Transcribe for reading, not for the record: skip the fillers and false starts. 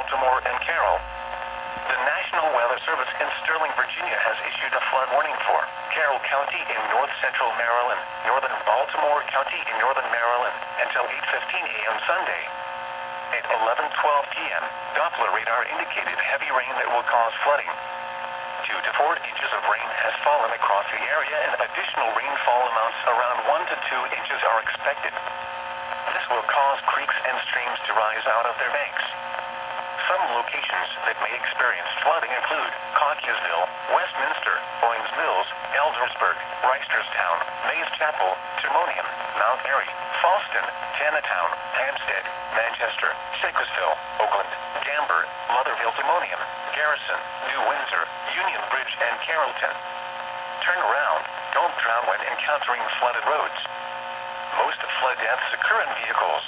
Baltimore, and Carroll. The National Weather Service in Sterling, Virginia has issued a flood warning for Carroll County in north-central Maryland, northern Baltimore County in northern Maryland, until 8:15 a.m. Sunday. At 11:12 p.m., Doppler radar indicated heavy rain that will cause flooding. 2 to 4 inches of rain has fallen across the area, and additional rainfall amounts around 1 to 2 inches are expected. This will cause creeks and streams to rise out of their banks. Some locations that may experience flooding include Cockeysville, Westminster, Owings Mills, Eldersburg, Reisterstown, Mays Chapel, Timonium, Mount Airy, Fallston, Tanatown, Hampstead, Manchester, Shakesville, Oakland, Gamber, Motherville, Timonium, Garrison, New Windsor, Union Bridge, and Carrollton. Turn around, don't drown when encountering flooded roads. Most flood deaths occur in vehicles.